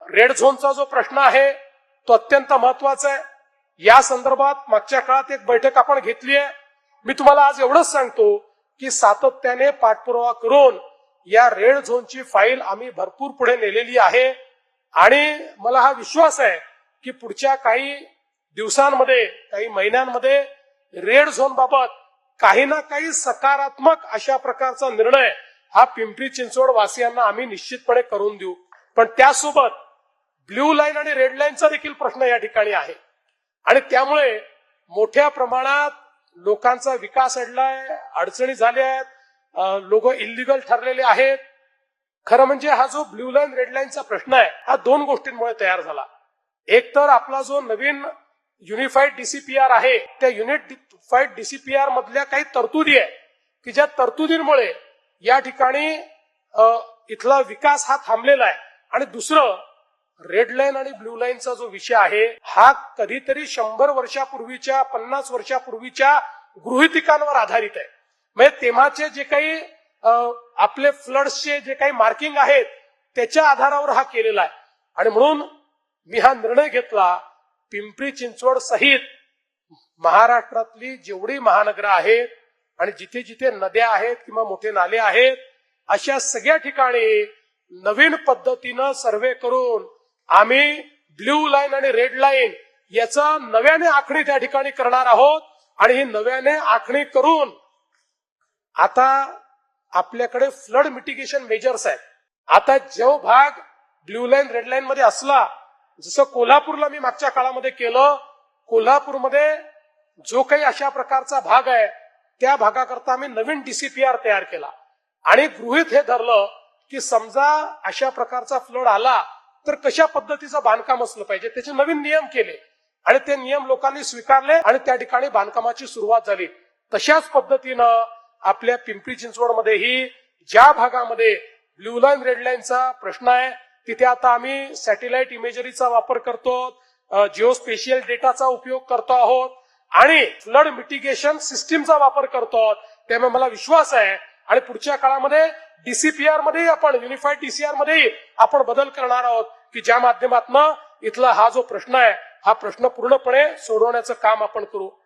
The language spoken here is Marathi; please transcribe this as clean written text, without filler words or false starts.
रेड झोनचा जो प्रश्न आहे तो अत्यंत महत्वाचा आहे. या संदर्भात मागच्या काळात एक बैठक आपण घेतली आहे. मी तुम्हाला आज एवढंच सांगतो की सातत्याने पाठपुरावा करून या रेड झोनची फाईल आम्ही भरपूर पुढे नेलेली आहे आणि मला हा विश्वास आहे की पुढच्या काही दिवसांमध्ये काही महिन्यांमध्ये रेड झोन बाबत काही ना काही सकारात्मक अशा प्रकारचा निर्णय हा पिंपरी चिंचवड वासियांना आम्ही निश्चितपणे करून देऊ. पण त्यासोबत ब्ल्यू लाईन आणि रेड लाईनचा देखील प्रश्न या ठिकाणी आहे आणि त्यामुळे मोठ्या प्रमाणात लोकांचा विकास अडलाय, अडचणी झाल्या आहेत, लोक इल्लीगल ठरलेले आहेत. खरं म्हणजे हा जो ब्ल्यू लाईन रेड लाईनचा प्रश्न आहे हा दोन गोष्टींमुळे तयार झाला. एक तर आपला जो नवीन युनिफाईड डीसीपीआर आहे त्या युनिफाईड डीसीपीआर मधल्या काही तरतुदी आहे की ज्या तरतुदींमुळे या ठिकाणी इथला विकास हा थांबलेला आहे. आणि दुसरं रेड लाईन आणि ब्ल्यू लाईनचा जो विषय आहे हा कधीतरी 100 वर्षापूर्वीच्या 50 वर्षापूर्वीच्या गृहितिकांवर आधारित आहे. म्हणजे तेव्हाचे जे काही आपले फ्लड्सचे जे काही मार्किंग आहेत त्याच्या आधारावर हा केलेला आहे. आणि म्हणून मी हा निर्णय घेतला पिंपरी चिंचवड सहित महाराष्ट्रातली जेवढी महानगरं आहेत आणि जिथे जिथे नद्या आहेत किंवा मोठे नाले आहेत अशा सगळ्या ठिकाणी नवीन पद्धतीनं सर्वे करून आम्ही ब्ल्यू लाईन आणि रेड लाईन याचा नव्याने आखणी त्या ठिकाणी करणार आहोत. आणि ही नव्याने आखणी करून आता आपल्याकडे फ्लड मिटिगेशन मेजर्स आहेत. आता जो भाग ब्ल्यू लाईन रेड लाईन मध्ये असला, जसं कोल्हापूरला मी मागच्या काळामध्ये केलं, कोल्हापूरमध्ये जो काही अशा प्रकारचा भाग आहे त्या भागाकरता आम्ही नवीन डीसीपीआर तयार केला आणि गृहीत हे धरलं की समजा अशा प्रकारचा फ्लड आला तर कशा पद्धतीचं बांधकाम असलं पाहिजे, त्याचे नवीन नियम केले आणि ते नियम लोकांनी स्वीकारले आणि त्या ठिकाणी बांधकामाची सुरुवात झाली. तशाच पद्धतीनं आपल्या पिंपरी चिंचवडमध्येही ज्या भागामध्ये ब्ल्यू लाईन रेड लाईनचा प्रश्न आहे तिथे आता आम्ही सॅटेलाइट इमेजरीचा वापर करतो, जिओस्पेशियल डेटाचा उपयोग करतो आहोत आणि फ्लड मिटिगेशन सिस्टीमचा वापर करतो आहोत. त्यामुळे मला विश्वास आहे आणि पुढच्या काळामध्ये डीसीपीआर मध्ये आपण युनिफाईड डीसीआर मध्ये आपण बदल करणार आहोत की ज्या माध्यमातून इथला हा जो प्रश्न आहे हा प्रश्न पूर्णपणे सोडवण्याचं काम आपण करू.